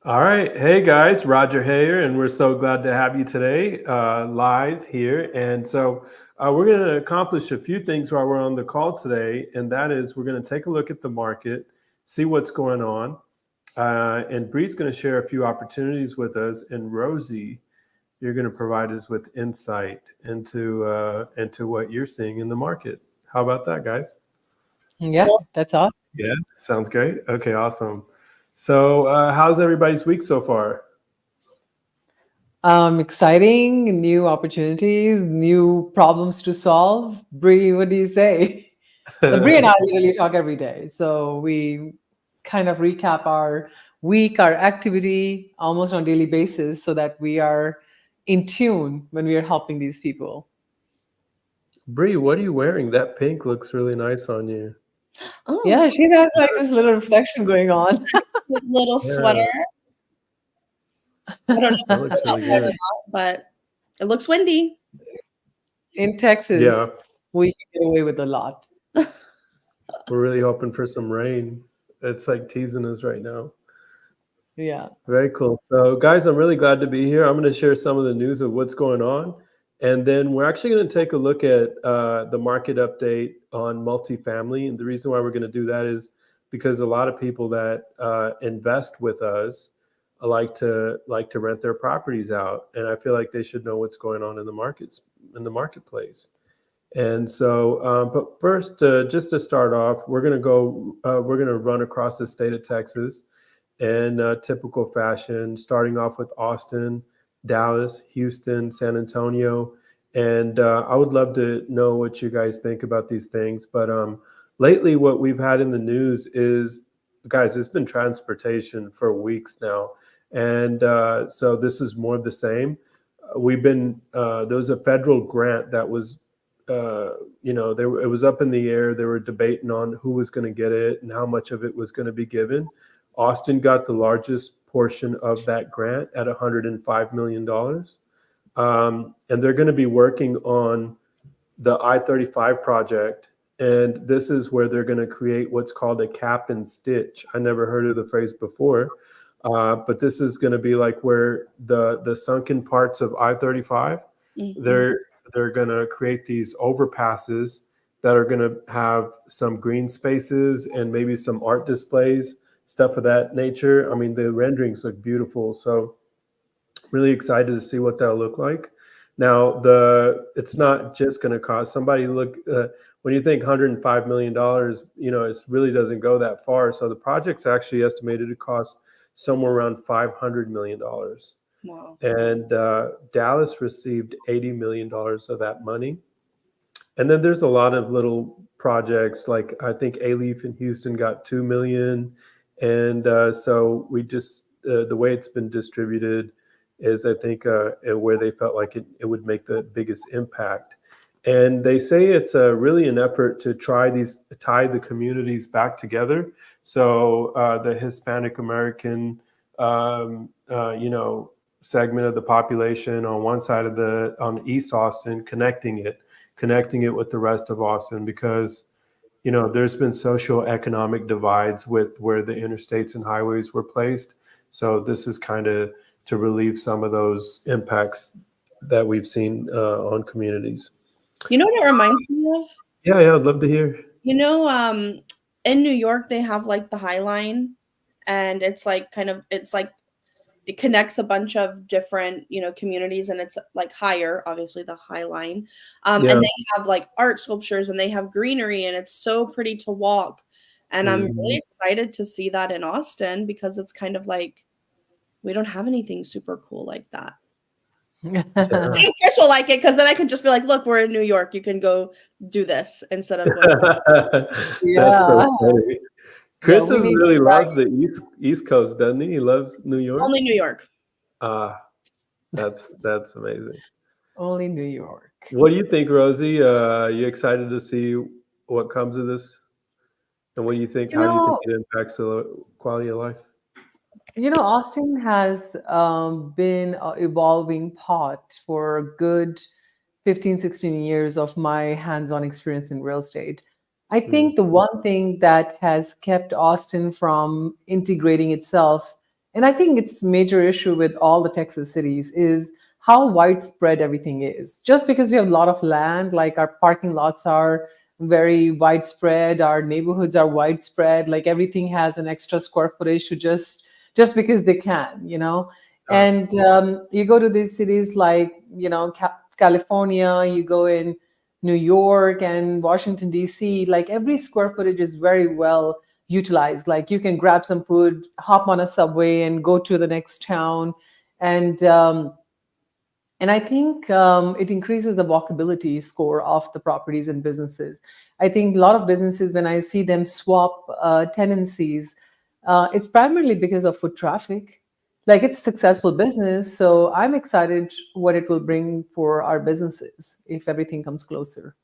All right. Hey, guys, Roger here, and we're so glad to have you today live here. And so we're going to accomplish a few things while we're on the call today, and that is we're going to take a look at the market, see what's going on. And Bree's going to share a few opportunities with us, and Rosie, you're going to provide us with insight into what you're seeing in the market. How about that, guys? Yeah, that's awesome. Yeah, sounds great. Okay, awesome. So, how's everybody's week so far? Exciting, new opportunities, new problems to solve. Bree, what do you say? Bree and I literally talk every day. So we kind of recap our week, our activity almost on a daily basis so that we are in tune when we are helping these people. Bree, what are you wearing? That pink looks really nice on you. Oh, Yeah, she has like this little reflection going on. cute little Yeah, sweater. I don't know if that it's looks cold really outside or good. not, but it looks windy. In Yeah, Texas, we can get away with a lot. we're really hoping for some rain. It's like teasing us right now. Yeah. Very cool. So, guys, I'm really glad to be here. I'm going to share some of the news of what's going on. And then we're actually going to take a look at the market update on multifamily. And the reason why we're going to do that is because a lot of people that invest with us like to rent their properties out, and I feel like they should know what's going on in the marketplace. And so, but first, just to start off, we're going to run across the state of Texas in typical fashion, starting off with Austin, Dallas, Houston, San Antonio. And I would love to know what you guys think about these things. But lately, what we've had in the news is, guys, it's been transportation for weeks now. And so this is more of the same. There was a federal grant that was, it was up in the air. They were debating on who was going to get it and how much of it was going to be given. Austin got the largest portion of that grant at $105 million. And they're going to be working on the I-35 project. And this is where they're going to create what's called a cap and stitch. I never heard of the phrase before, but this is going to be like where the sunken parts of I-35, Hmm. they're they're going to create these overpasses that are going to have some green spaces and maybe some art displays, stuff of that nature. I mean, the renderings look beautiful, so really excited to see what that'll look like. Now, the it's not just going to cost somebody look when you think $105 million, it really doesn't go that far. So the project's actually estimated to cost somewhere around $500 million, Wow. and Dallas received $80 million of that money. And then there's a lot of little projects, like I think A-Leaf in Houston got 2 million, and so the way it's been distributed is, I think, where they felt like it would make the biggest impact. And they say it's really an effort to tie the communities back together. So the Hispanic American, segment of the population on one side on East Austin, connecting it with the rest of Austin, because there's been social economic divides with where the interstates and highways were placed. So this is kind of to relieve some of those impacts that we've seen on communities. You know what it reminds me of? Yeah, yeah, I'd love to hear. You know, in New York they have like the High Line, and it's like it's like it connects a bunch of different communities, and it's like higher, obviously the High Line, and Yeah. they have like art sculptures and they have greenery and it's so pretty to walk, and I'm Mhm. really excited to see that in Austin because it's kind of like we don't have anything super cool like that. Yeah. I think Chris will like it because then I can just be like, look, we're in New York, you can go do this instead of going. That's so Yeah. funny. Yeah, Chris we need to really brag. loves the East Coast, doesn't he? He loves New York. Only New York. Ah, that's amazing. Only New York. What do you think, Rosie? You excited to see what comes of this, and what do you think? You How do you think know, it impacts the quality of life? Austin has been an evolving pot for a good 15, 16 years of my hands-on experience in real estate. I Mm, think the one thing that has kept Austin from integrating itself And I think it's major issue with all the Texas cities is how widespread everything is. Just because we have a lot of land, like our parking lots are very widespread, our neighborhoods are widespread, like everything has an extra square footage to just because they can, you know. Yeah. And you go to these cities like, you know, California, you go in New York and Washington, D.C., like every square footage is very well utilized. Like you can grab some food, hop on a subway, and go to the next town. And and I think it increases the walkability score of the properties and businesses. I think a lot of businesses, when I see them swap tenancies, it's primarily because of foot traffic. Like it's a successful business, so I'm excited what it will bring for our businesses if everything comes closer.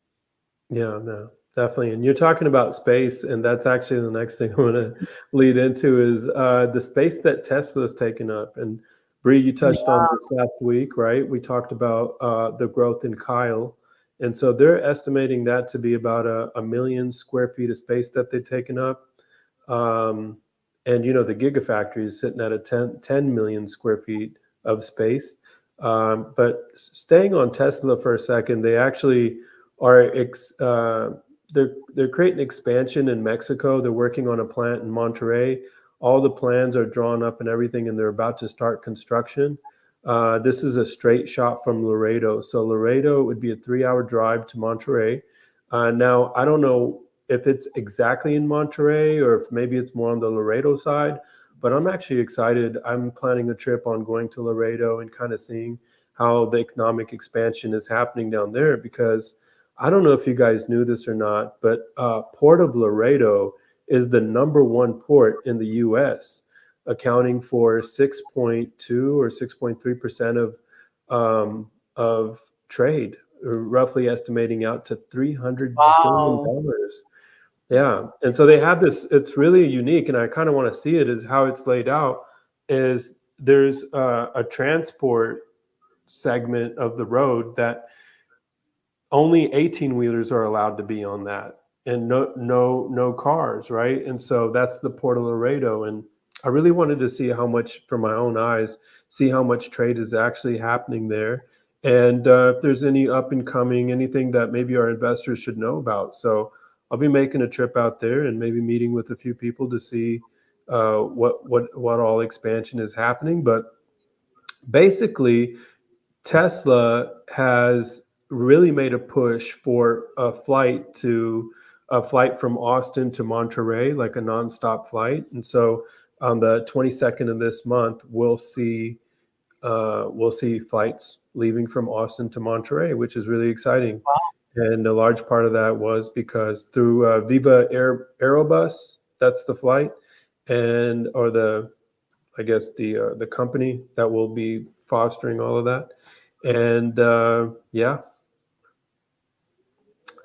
Yeah, no, definitely. And you're talking about space, and that's actually the next thing I want to lead into is the space that Tesla's taken up. And Bree, you touched on this last week, right? We talked about the growth in Kyle. And so they're estimating that to be about a million square feet of space that they've taken up. Um, and, you know, the Gigafactory is sitting at a 10 million square feet of space. But staying on Tesla for a second, they actually are they're creating expansion in Mexico. They're working on a plant in Monterrey. All the plans are drawn up and everything, and they're about to start construction. This is a straight shot from Laredo. So Laredo would be a 3-hour drive to Monterrey. Now, I don't know if it's exactly in Monterrey or if maybe it's more on the Laredo side, but I'm actually excited. I'm planning a trip on going to Laredo and kind of seeing how the economic expansion is happening down there because I don't know if you guys knew this or not, but Port of Laredo is the number one port in the U.S., accounting for 6.2 or 6.3% of trade, roughly estimating out to $300 billion. Wow. Yeah, and so they have this. It's really unique, and I kind of want to see it. Is how it's laid out. Is there's a transport segment of the road that only 18 wheelers are allowed to be on that and no cars, right? And so that's the Port of Laredo. And I really wanted to see how much from my own eyes, see how much trade is actually happening there. And if there's any up and coming, anything that maybe our investors should know about. So I'll be making a trip out there and maybe meeting with a few people to see what all expansion is happening. But basically, Tesla has really made a push for a flight from Austin to Monterey, like a nonstop flight. And so on the 22nd of this month, we'll see flights leaving from Austin to Monterey, which is really exciting. And a large part of that was because through Viva Aerobus, that's the flight, and or the I guess the company that will be fostering all of that. And yeah,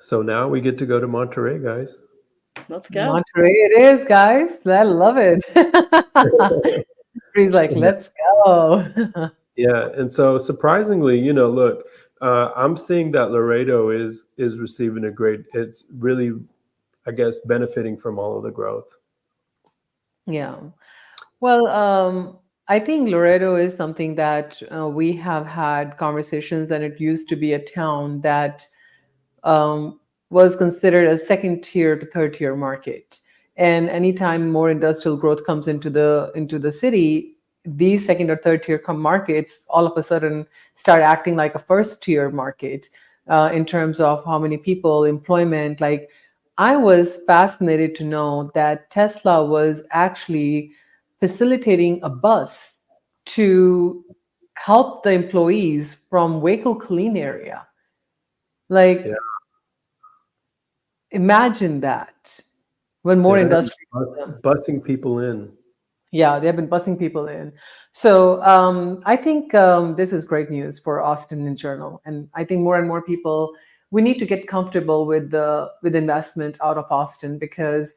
so now we get to go to Monterey, guys. Let's go. Monterey it is, guys. I love it. He's like, let's go. Yeah, and so surprisingly, you know, look, I'm seeing that Laredo is receiving a great. It's really, I guess, benefiting from all of the growth. Yeah. Well, I think Laredo is something that we have had conversations, and it used to be a town that was considered a second tier to third tier market. And anytime more industrial growth comes into the city, these second or third tier markets all of a sudden start acting like a first tier market in terms of how many people, employment. Like I was fascinated to know that Tesla was actually facilitating a bus to help the employees from Waco Clean area. Yeah, Like imagine that when more yeah, they're industry comes. bussing people in. Yeah, they have been bussing people in. So I think this is great news for Austin in general, and I think more and more people, we need to get comfortable with investment out of Austin, because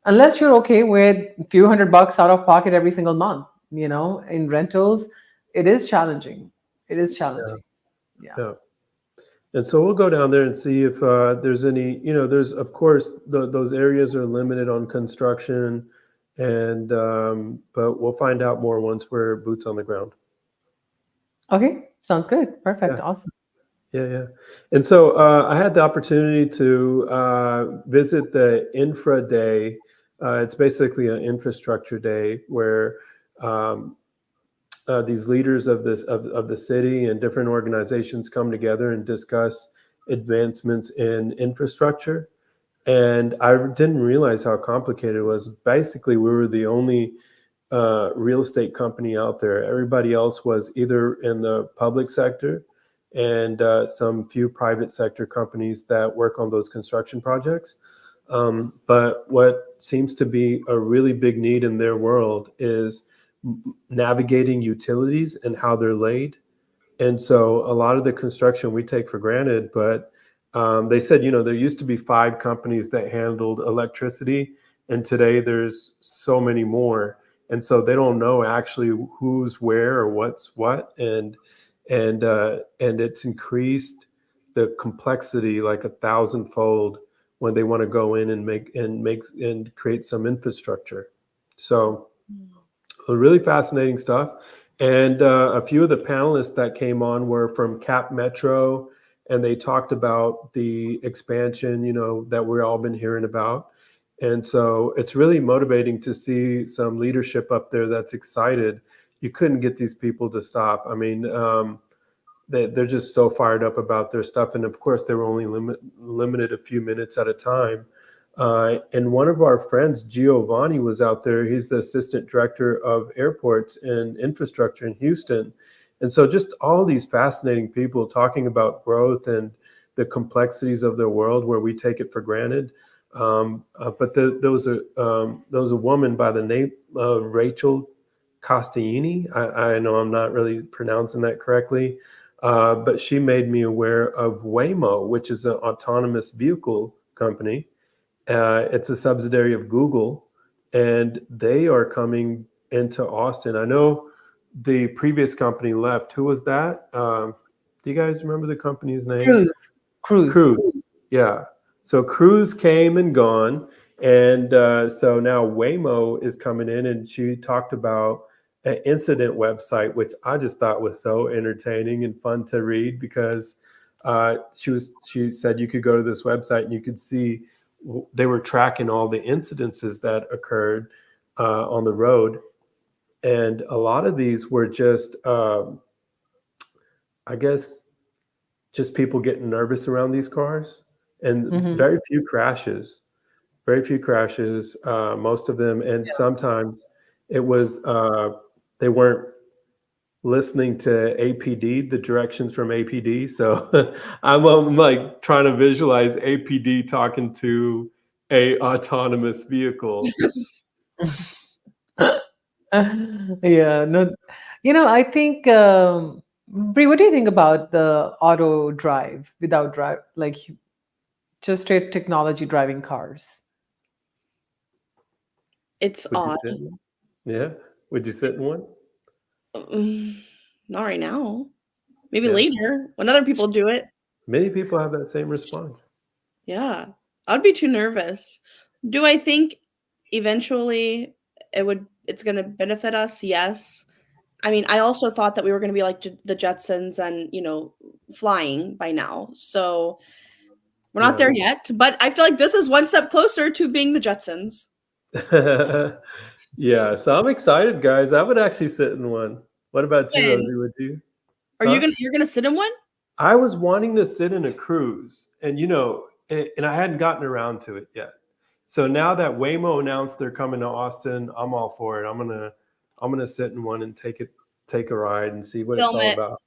unless you're okay with a few $100 out of pocket every single month, you know, in rentals, it is challenging. It is Yeah, challenging. Yeah. yeah. And so we'll go down there and see if there's any, you know, there's, of course, those areas are limited on construction and but we'll find out more once we're boots on the ground. Okay, sounds good. Perfect. Yeah. Awesome. Yeah. And so I had the opportunity to visit the Infra Day. It's basically an infrastructure day where um, these leaders of of the city and different organizations come together and discuss advancements in infrastructure. And I didn't realize how complicated it was. Basically, we were the only real estate company out there. Everybody else was either in the public sector and some few private sector companies that work on those construction projects. But what seems to be a really big need in their world is navigating utilities and how they're laid. And so a lot of the construction we take for granted, but they said, there used to be 5 companies that handled electricity, and today there's so many more. And so they don't know actually who's where or what's what, and it's increased the complexity like 1,000-fold when they want to go in and make and create some infrastructure. So really fascinating stuff. And a few of the panelists that came on were from Cap Metro, and they talked about the expansion, that we've all been hearing about. And so it's really motivating to see some leadership up there that's excited. You couldn't get these people to stop. I mean, they're just so fired up about their stuff. And of course, they were only limited a few minutes at a time. And one of our friends, Giovanni, was out there. He's the assistant director of airports and infrastructure in Houston. And so just all these fascinating people talking about growth and the complexities of their world where we take it for granted. But there was a woman by the name of Rachel Castellini. I know I'm not really pronouncing that correctly, but she made me aware of Waymo, which is an autonomous vehicle company. It's a subsidiary of Google, and they are coming into Austin. I know the previous company left. Who was that? Do you guys remember the company's name? Cruise. Yeah. So Cruise came and gone, and so now Waymo is coming in, and she talked about an incident website, which I just thought was so entertaining and fun to read, because she said you could go to this website and you could see they were tracking all the incidences that occurred on the road. And a lot of these were just, I guess, just people getting nervous around these cars, and very few crashes, most of them. And sometimes it was, they weren't listening to APD, the directions from APD. So I'm like trying to visualize APD talking to a autonomous vehicle. Yeah, no, I think, Brie, what do you think about the auto drive without drive, like just straight technology driving cars? It's Would you odd. sit in one? Yeah. Would you sit in one? Not right now. Maybe Yeah. later when other people do it. Many people have that same response. Yeah. I'd be too nervous. Do I think eventually it's going to benefit us? Yes. I mean, I also thought that we were going to be like the Jetsons and, flying by now. So we're not there yet, but I feel like this is one step closer to being the Jetsons. Yeah, so I'm excited, guys. I would actually sit in one. What about you, When? Rosie? Would you? Are Huh? you're gonna sit in one? I was wanting to sit in a cruise, and and I hadn't gotten around to it yet. So now that Waymo announced they're coming to Austin, I'm all for it. I'm gonna sit in one and take a ride and see what it's Film all it. about.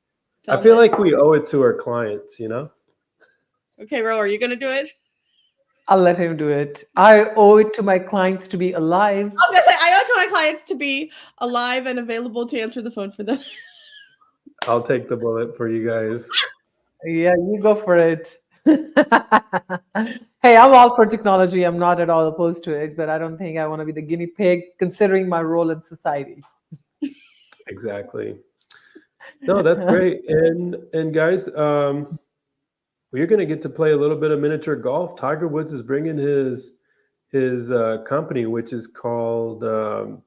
I Film feel it. like we owe it to our clients, Okay, Ro, are you gonna do it? I'll let him do it. I owe it to my clients to be alive. I was gonna say I owe it to my clients to be alive and available to answer the phone for them. I'll take the bullet for you guys. Yeah, you go for it. Hey, I'm all for technology. I'm not at all opposed to it, but I don't think I want to be the guinea pig considering my role in society. Exactly. No, that's great. And guys, we're going to get to play a little bit of miniature golf. Tiger Woods is bringing his his company, which is called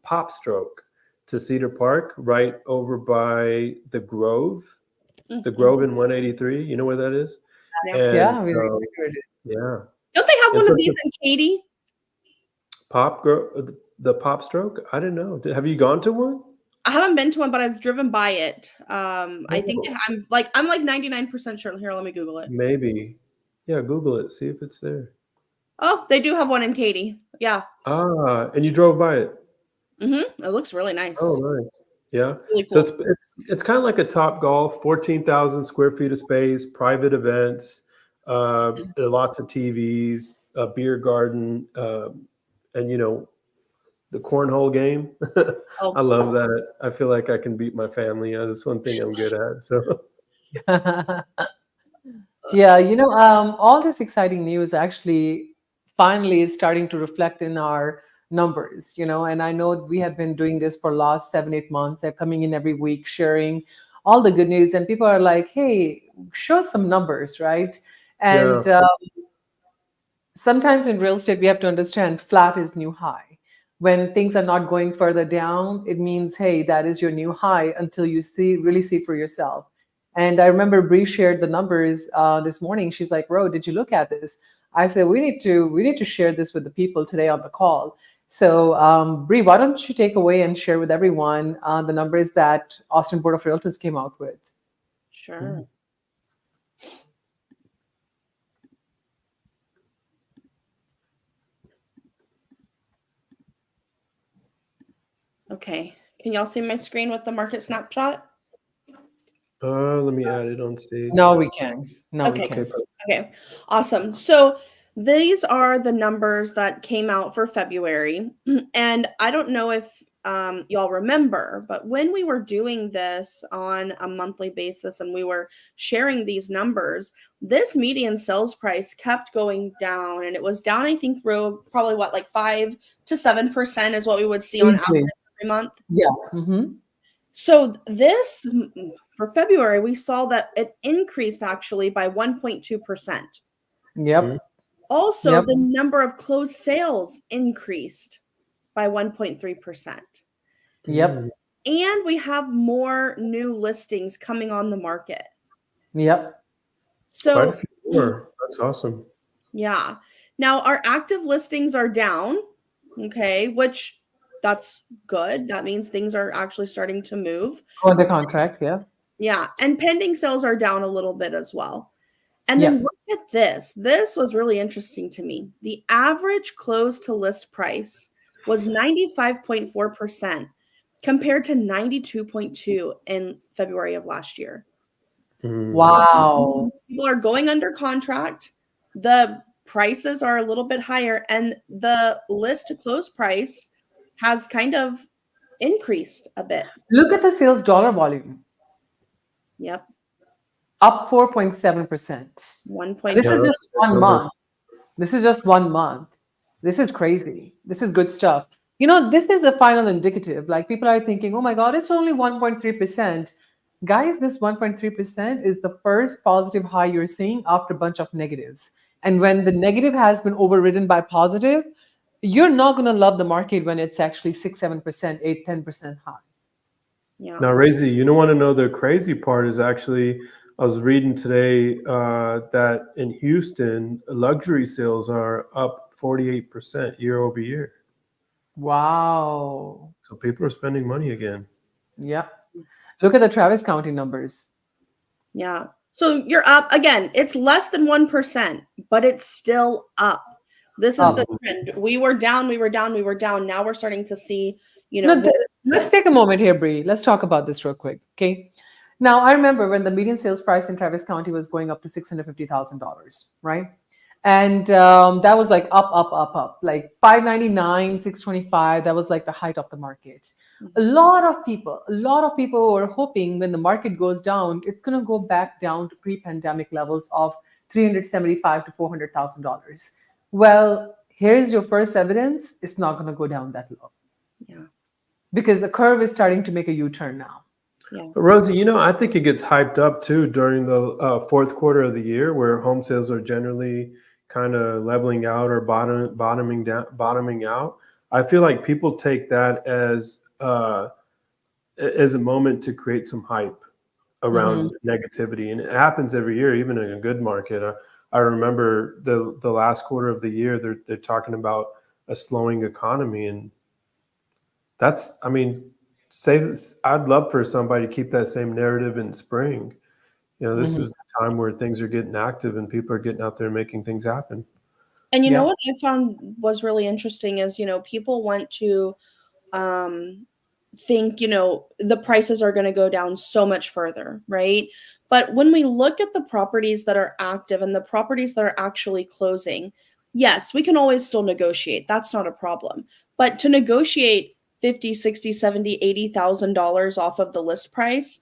Pop Stroke, to Cedar Park, right over by the Grove Mhm. in 183. You know where that is? Yeah. And Yeah, we recruited. yeah, Don't they have and one so of it's a these in Katy? the Pop Stroke. I didn't know. Have you gone to one? I haven't been to one, but I've driven by it. I think Oh, I'm like 99% sure. Here, let me Google it. maybe. Yeah, Google it. See if it's there. Oh, they do have one in Katy. Yeah. Ah, and you drove by it. It looks really Oh, nice. nice. Yeah. Really So cool. it's kind of like a Top Golf, 14,000 square feet of space, private events, lots of TVs, a beer garden, and the cornhole game. I Oh, love that. I feel like I can beat my family. That's one thing I'm good at. So Yeah, all this exciting news actually finally is starting to reflect in our numbers, and I know we have been doing this for last 7, 8 months. They're coming in every week, sharing all the good news, and people are like, hey, show some numbers, right? yeah. And sometimes in real estate, we have to understand flat is new high. When things are not going further down, it means, hey, that is your new high until you really see for yourself. And I remember Bree shared the numbers this morning. She's like, Ro, did you look at this? I said, we need to share this with the people today on the call. So Bree, why don't you take away and share with everyone the numbers that Austin Board of Realtors came out with? sure. Okay. Can y'all see my screen with the market snapshot? Let me add it on stage. No, we can. No, we Okay. can. Okay. Awesome. So these are the numbers that came out for February. And I don't know if y'all remember, but when we were doing this on a monthly basis and we were sharing these numbers, this median sales price kept going down, and it was down, I think, probably what, like 5 to 7% is what we would see on average Easily. every month. Yeah. Mm-hmm. So this for February, we saw that it increased actually by 1.2%. Yep. Also, Yep. the number of closed sales increased by 1.3%. Yep. And we have more new listings coming on the market. Yep. Quite a So, few more. That's awesome. yeah. Now, our active listings are down, okay, which that's good. That means things are actually starting to move. Go under contract. Yeah. Yeah. And pending sales are down a little bit as well. And Yeah. then look at this. This was really interesting to me. The average close to list price was 95.4% compared to 92.2 in February of last year. Wow. People are going under contract. The prices are a little bit higher, and the list to close price has kind of increased a bit. Look at the sales dollar volume, Yep. up 4.7%. This Yeah, is 1.2. that's just a good one number. month. This is just one month. This is crazy. This is good stuff. This is the final indicative. Like people are thinking, oh my God, it's only 1.3%. Guys, this 1.3% is the first positive high you're seeing after a bunch of negatives. And when the negative has been overridden by positive, you're not going to love the market when it's actually 6, 7%, 8, 10% high. Yeah. Now, Razy, you don't want to know the crazy part is actually, I was reading today that in Houston, luxury sales are up 48% year over year. Wow. So people are spending money again. Yeah. Look at the Travis County numbers. Yeah. So you're up again. It's less than 1%, but it's still up. This is the trend. We were down, we were down, we were down. Now we're starting to see, No, let's take a moment here, Bree. Let's talk about this real quick. Okay. Now, I remember when the median sales price in Travis County was going up to $650,000, right? And that was like up, like 599, 625. That was like the height of the market. A lot of people were hoping when the market goes down, it's going to go back down to pre-pandemic levels of $375,000 to $400,000. Well, here's your first evidence: it's not going to go down that low. Yeah. Because the curve is starting to make a U-turn now. Yeah. But Rosie, I think it gets hyped up too during the fourth quarter of the year where home sales are generally kind of leveling out or bottoming out, I feel like people take that as a moment to create some hype Hmm. around negativity, and it happens every year, even in a good market. I remember the last quarter of the year, they're talking about a slowing economy, and that's, I mean, say this, I'd love for somebody to keep that same narrative in spring. You know, this Hmm. is the time where things are getting active and people are getting out there and making things happen. And you know Yeah. what I found was really interesting is, people want to um, think, the prices are going to go down so much further, right? But when we look at the properties that are active and the properties that are actually closing, yes, we can always still negotiate. That's not a problem. But to negotiate 50, 60, 70, $80,000 off of the list price,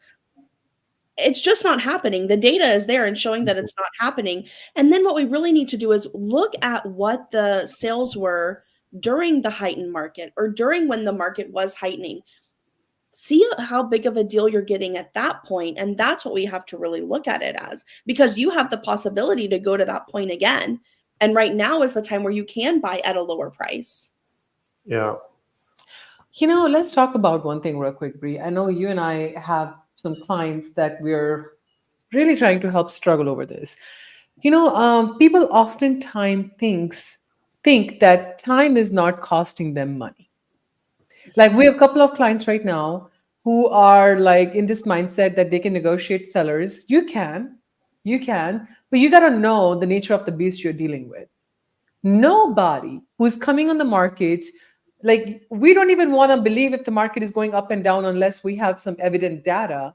it's just not happening. The data is there and showing that it's not happening. And then what we really need to do is look at what the sales were during the heightened market or during when the market was heightening. See how big of a deal you're getting at that point, and that's what we have to really look at it as, because you have the possibility to go to that point again. And right now is the time where you can buy at a lower price. Yeah. Let's talk about one thing real quick, Bree. I know you and I have some clients that we're really trying to help struggle over this. People oftentimes think that time is not costing them money. Like we have a couple of clients right now who are like in this mindset that they can negotiate sellers. You can, but you got to know the nature of the beast you're dealing with. Nobody who's coming on the market, like we don't even want to believe if the market is going up and down unless we have some evident data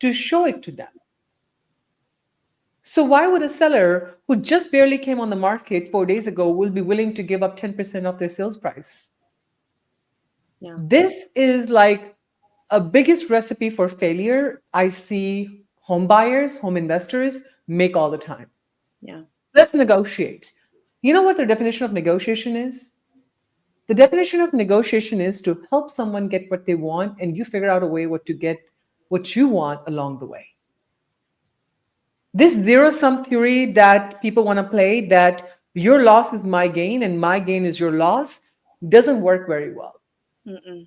to show it to them. So why would a seller who just barely came on the market 4 days ago will be willing to give up 10% of their sales price? Yeah. This is like a biggest recipe for failure I see home buyers, home investors make all the time. Yeah. Let's negotiate. You know what the definition of negotiation is? The definition of negotiation is to help someone get what they want and you figure out a way what to get what you want along the way. This zero sum theory that people want to play, that your loss is my gain and my gain is your loss, doesn't work very well. Mm-mm.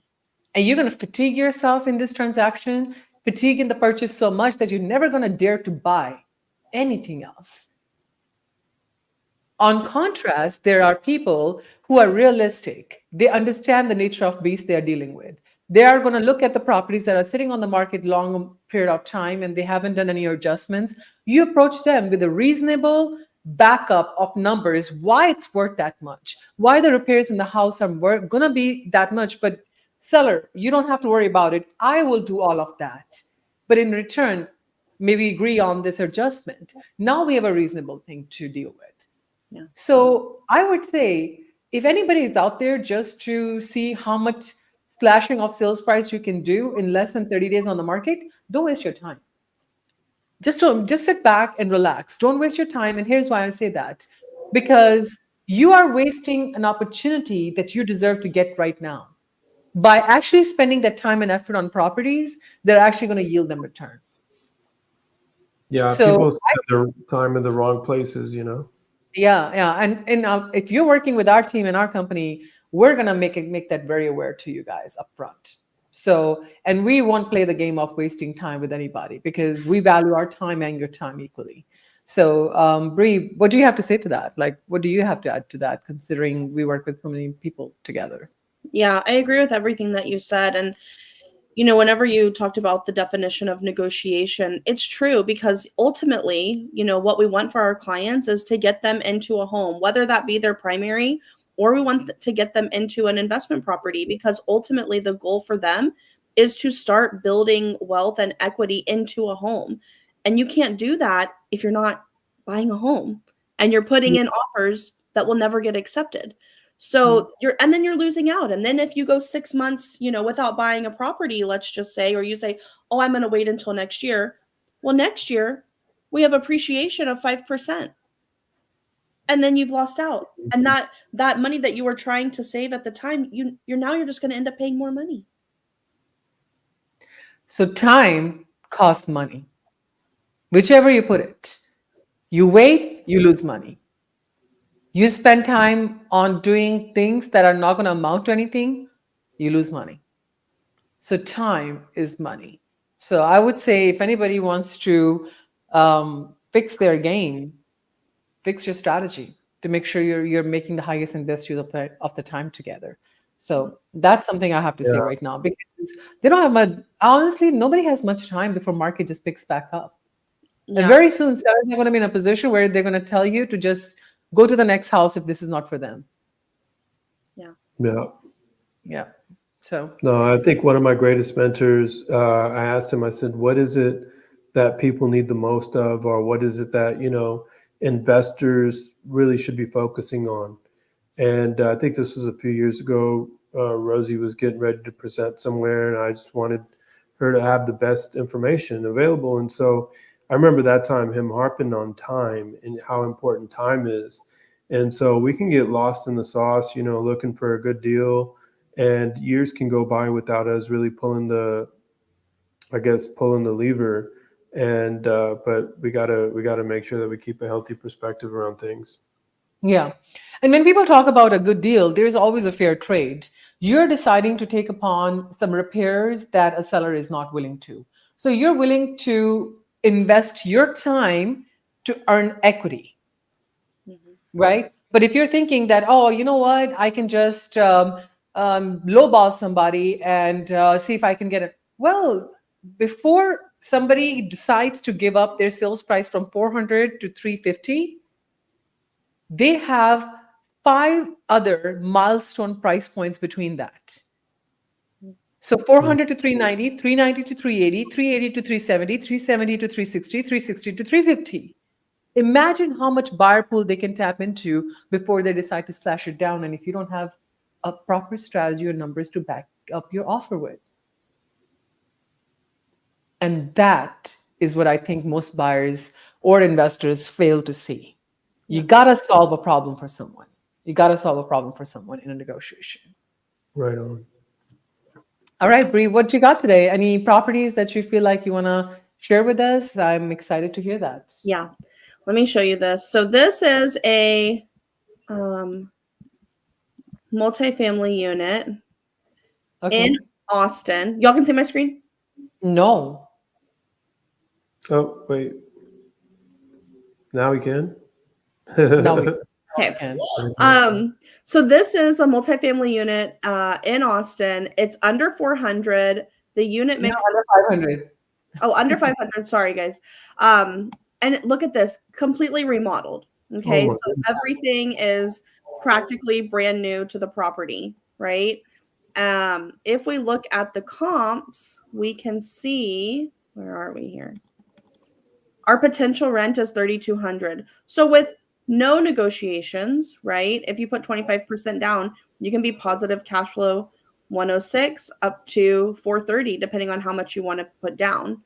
And you're going to fatigue yourself in this transaction, fatigue in the purchase so much that you're never going to dare to buy anything else. On contrast, there are people who are realistic. They understand the nature of beast they are dealing with. They are going to look at the properties that are sitting on the market long period of time and they haven't done any adjustments. You approach them with a reasonable backup of numbers, why it's worth that much, why the repairs in the house are going to be that much. But seller, you don't have to worry about it. I will do all of that. But in return, maybe agree on this adjustment. Now we have a reasonable thing to deal with. Yeah. So I would say if anybody is out there just to see how much slashing of sales price you can do in less than 30 days on the market, don't waste your time. Just sit back and relax. Don't waste your time. And here's why I say that. Because you are wasting an opportunity that you deserve to get right now. By actually spending that time and effort on properties, they're actually going to yield them return. Yeah. So People spend their time in the wrong places, you know? yeah, and if you're working with our team and our company, we're gonna make that very aware to you guys up front. So, and we won't play the game of wasting time with anybody because we value our time and your time equally. So, Bree, what do you have to say to that? Like, what do you have to add to that, considering we work with so many people together? Yeah, I agree with everything that you said. And whenever you talked about the definition of negotiation, it's true because ultimately, what we want for our clients is to get them into a home, whether that be their primary or we want to get them into an investment property, because ultimately the goal for them is to start building wealth and equity into a home. And you can't do that if you're not buying a home and you're putting in offers that will never get accepted. Mhm. So and then you're losing out. And then if you go 6 months, without buying a property, let's just say, or you say, oh, I'm going to wait until next year. Well, next year we have appreciation of 5%. And then you've lost out. And that money that you were trying to save at the time, you're just going to end up paying more money. So time costs money, whichever you put it. You wait, you lose money. You spend time on doing things that are not going to amount to anything, you lose money. So time is money. So I would say if anybody wants to fix their game, fix your strategy to make sure you're making the highest and best use of the time together. So that's something I have to say Yeah. right now because they don't have much. Honestly, nobody has much time before market just picks back up. And Yeah. very soon, sellers are going to be in a position where they're going to tell you to just go to the next house if this is not for them. Yeah. Yeah. Yeah. So No, I think one of my greatest mentors, I asked him, I said, what is it that people need the most of, or what is it that, investors really should be focusing on? And I think this was a few years ago. Rosie was getting ready to present somewhere, and I just wanted her to have the best information available. And so I remember that time him harping on time and how important time is. And so we can get lost in the sauce, looking for a good deal, and years can go by without us really pulling the lever. And but we gotta make sure that we keep a healthy perspective around things. yeah. And when people talk about a good deal, there's always a fair trade. You're deciding to take upon some repairs that a seller is not willing to. So you're willing to invest your time to earn equity, Mhm. right? But if you're thinking that, oh, you know what, I can just lowball somebody and see if I can get it. Well, before somebody decides to give up their sales price from 400 to 350, they have 5 other milestone price points between that. So 400 to 390, 390 to 380, 380 to 370, 370 to 360, 360 to 350. Imagine how much buyer pool they can tap into before they decide to slash it down. And if you don't have a proper strategy or numbers to back up your offer with. And that is what I think most buyers or investors fail to see. You Yeah. got to solve a problem for someone. You got to solve a problem for someone in a negotiation. Right on. All right, Bree, what you got today? Any properties that you feel like you want to share with us? I'm excited to hear that. Yeah. Let me show you this. So this is a multifamily unit Okay. in Austin. Y'all can see my screen? No. Oh, wait. Now we can. Now we Okay. can. So this is a multifamily unit in Austin. It's under 400. The unit No, makes under 500. under 500. Sorry, guys. And look at this, completely remodeled. Oh Okay, my so everything is practically brand new to the property, right? If we look at the comps, we can see, where are we here? Our potential rent is 3,200. So with no negotiations, right? If you put 25% down, you can be positive cash flow 106 up to 430, depending on how much you want to put down.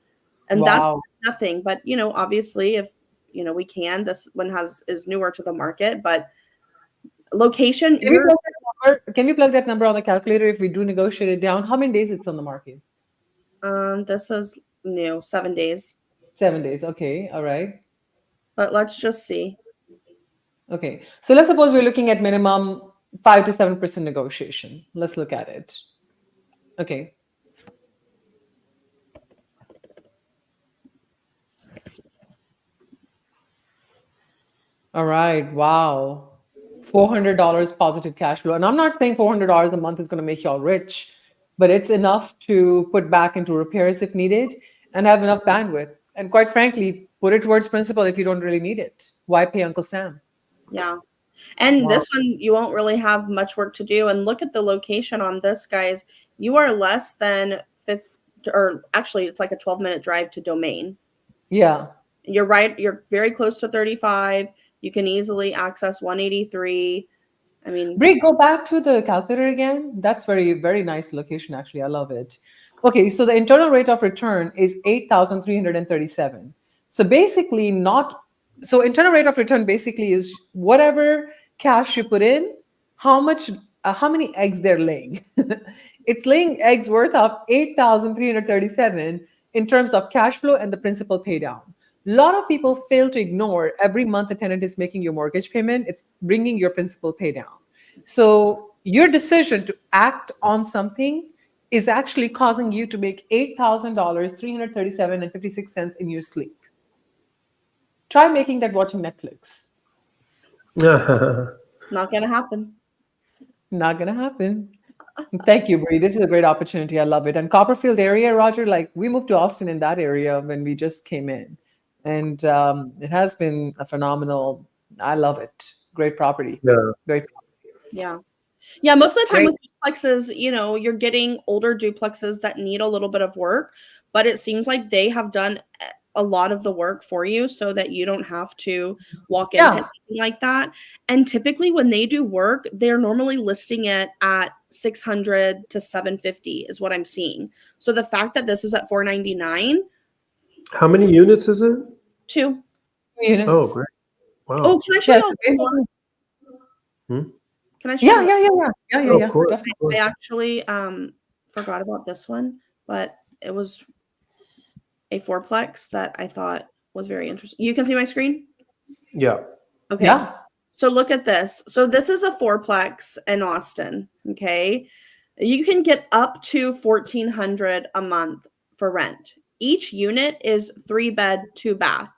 And that's Wow. nothing. But obviously, if we can, this one is newer to the market, but location, Can we plug that number on the calculator if we do negotiate it down? How many days it's on the market? this is new, 7 days. 7 days. Okay. All right. But let's just see. Okay. So let's suppose we're looking at minimum 5 to 7% negotiation. Let's look at it. Okay. All right. Wow. $400 positive cash flow. And I'm not saying $400 a month is going to make you all rich, but it's enough to put back into repairs if needed and have enough bandwidth. And quite frankly, put it towards principal if you don't really need it. Why pay Uncle Sam? Yeah. And Wow. this one, you won't really have much work to do. And look at the location on this, guys. You are less than 50, or actually, it's like a 12-minute drive to Domain. Yeah. You're right. You're very close to 35. You can easily access 183. I mean, Brie, go back to the calculator again. That's very, very nice location, actually. I love it. Okay, so the internal rate of return is 8,337. So basically internal rate of return basically is whatever cash you put in, how many eggs they're laying. It's laying eggs worth of 8,337 in terms of cash flow and the principal pay down. A lot of people fail to ignore every month the tenant is making your mortgage payment, it's bringing your principal pay down. So your decision to act on something is actually causing you to make $8,000, 337 and 56 cents in your sleep. Try making that watching Netflix. Not gonna happen. Not gonna happen. Thank you, Bree. This is a great opportunity. I love it. And Copperfield area, Roger, like we moved to Austin in that area when we just came in. And it has been a phenomenal, I love it. Great property. Yeah. Great. Yeah. Yeah, most of the time Great. with duplexes, you're getting older duplexes that need a little bit of work, but it seems like they have done a lot of the work for you so that you don't have to walk into Yeah. anything like that. And typically when they do work, they're normally listing it at 600 to 750 is what I'm seeing. So the fact that this is at 499, How many units is it? 2. Units. Oh, great. Wow. Oh, can I show Yeah, you so all basically- one? Can I show yeah, you? yeah, yeah, yeah, yeah, yeah, Oh, yeah. of course. Definitely. I actually forgot about this one, but it was a fourplex that I thought was very interesting. You can see my screen? Yeah. Okay. Yeah. So look at this. So this is a fourplex in Austin, okay? You can get up to $1,400 a month for rent. Each unit is 3-bed, 2-bath.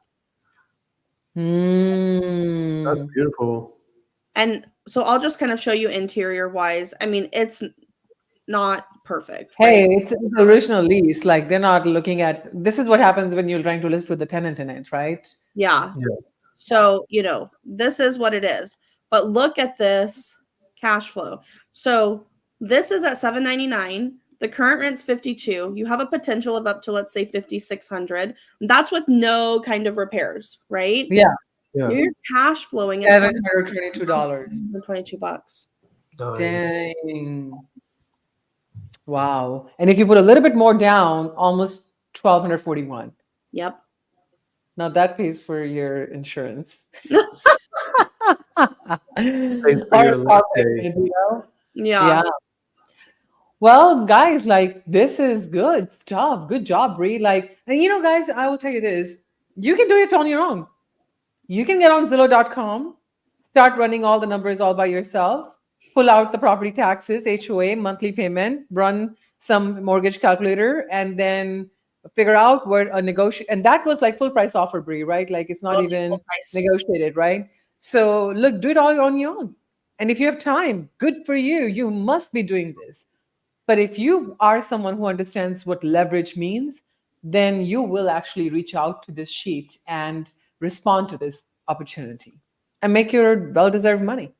That's Mm. beautiful. And so I'll just kind of show you interior wise. I mean, it's not perfect, Hey, right? it's the original lease. Like they're not looking at this is what happens when you're trying to list with the tenant in it, right? Yeah. Yeah. So, this is what it is. But look at this cash flow. So this is at $799. The current rent's $52. You have a potential of up to, let's say, $5,600. That's with no kind of repairs, right? Yeah. Yeah. You're cash flowing at $722. $22. Nice. Dang. Wow. And if you put a little bit more down, almost 1,241. Yep. Now that pays for your insurance. Pays for Or your a car latte. payment, you know? Yeah. Yeah. Well, guys, like this is good stuff. Good job, Bree. Like, and guys, I will tell you this. You can do it on your own. You can get on Zillow.com, start running all the numbers all by yourself, pull out the property taxes, HOA, monthly payment, run some mortgage calculator, and then figure out where a negotiate. And that was like full price offer, Bree, right? Like it's not Those even full price. negotiated, right? So look, do it all on your own. And if you have time, good for you. You must be doing this. But if you are someone who understands what leverage means, then you will actually reach out to this sheet and respond to this opportunity and make your well-deserved money.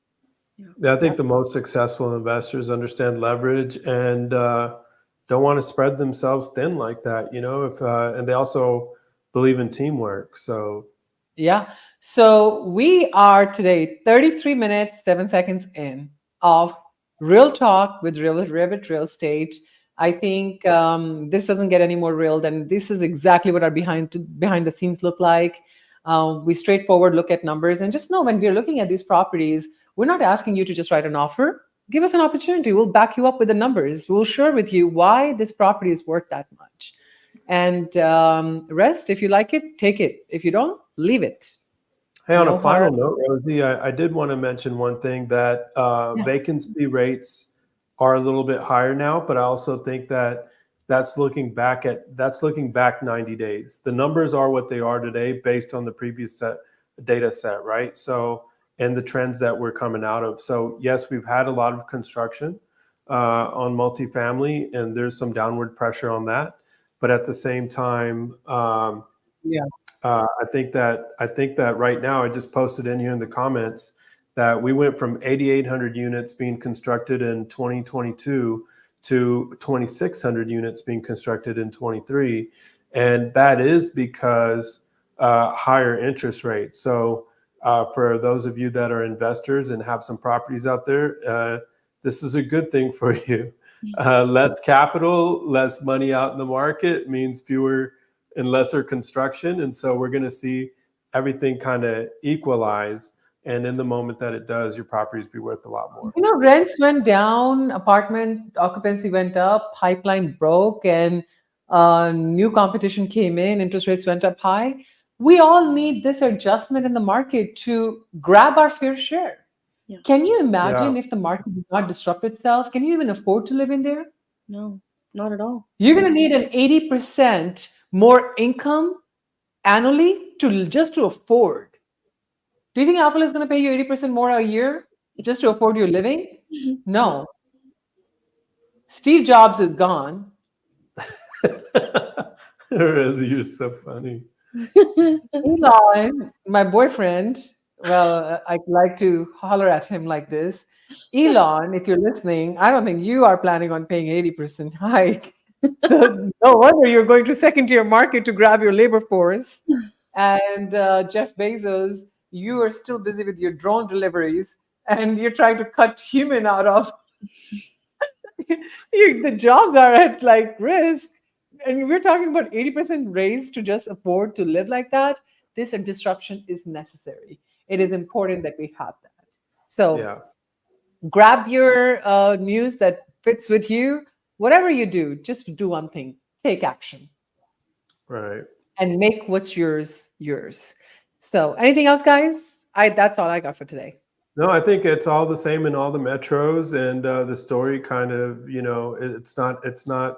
Yeah, I think the most successful investors understand leverage and don't want to spread themselves thin like that, and they also believe in teamwork. So Yeah. So we are today 33 minutes, 7 seconds in of real talk with Rivet Real Estate. I think this doesn't get any more real than this is exactly what our behind the scenes look like. We straightforward look at numbers and just know when we're looking at these properties, we're not asking you to just write an offer. Give us an opportunity. We'll back you up with the numbers. We'll share with you why this property is worth that much. And rest, if you like it, take it. If you don't, leave it. hey, on No a final harm. note, Rosie, I did want to mention one thing that Yeah. vacancy rates are a little bit higher now, but I also think that that's looking back 90 days. The numbers are what they are today based on the previous data set, right? So, and the trends that we're coming out of. So yes, we've had a lot of construction on multifamily, and there's some downward pressure on that. But at the same time, Yeah. I think that right now, I just posted in here in the comments that we went from 8,800 units being constructed in 2022 to 2,600 units being constructed in 23, and that is because higher interest rates. So for those of you that are investors and have some properties out there, this is a good thing for you. Less capital, less money out in the market means fewer and lesser construction. And so we're going to see everything kind of equalize. And in the moment that it does, your properties be worth a lot more. Rents went down, apartment occupancy went up, pipeline broke, and new competition came in, interest rates went up high. We all need this adjustment in the market to grab our fair share. Yeah. Can you imagine Yeah. if the market did not disrupt itself? Can you even afford to live in there? No, not at all. You're going to need an 80% more income annually just to afford. Do you think Apple is going to pay you 80% more a year just to afford your living? No. Steve Jobs is gone. You're so funny. Elon, my boyfriend, well, I like to holler at him like this. Elon, if you're listening, I don't think you are planning on paying 80% hike. So no wonder you're going to second tier market to grab your labor force. And Jeff Bezos, you are still busy with your drone deliveries and you're trying to cut human out of the jobs are at like risk. And we're talking about 80% raise to just afford to live like that. This disruption is necessary. It is important that we have that. So Yeah. grab your news that fits with you. Whatever you do, just do one thing: take action Right. and make what's yours yours. So, anything else, guys? That's all I got for today. No, I think it's all the same in all the metros, and the story kind of, it's not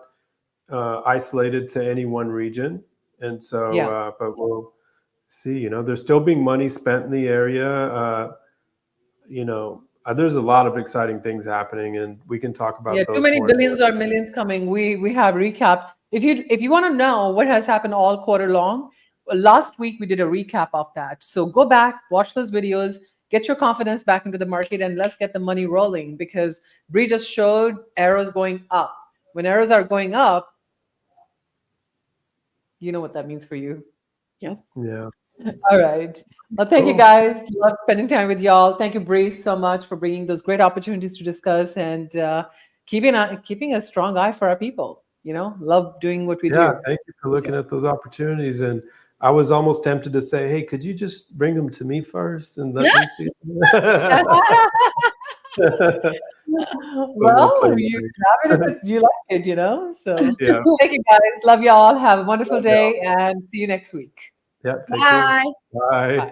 isolated to any one region, and so, Yeah. but we'll see. There's still being money spent in the area. There's a lot of exciting things happening, and we can talk about Yeah, too those many more and billions more. or millions coming. We have recap. If you want to know what has happened all quarter long, last week we did a recap of that. So go back, watch those videos, get your confidence back into the market, and let's get the money rolling because Bree just showed arrows going up. When arrows are going up, you know what that means for you. Yep. Yeah. All right. Well, thank you Cool. guys. Love spending time with y'all. Thank you, Bree, so much for bringing those great opportunities to discuss and keeping a strong eye for our people. Love doing what we Yeah, do. thank you for looking at those opportunities. And I was almost tempted to say, hey, could you just bring them to me first and let me see them? But we'll play Well, you later. can have it if you like it. So Yeah. thank you guys. Love y'all. Have a wonderful Love y'all. day and see you next week. Yeah. Take care. Bye. Bye. Bye.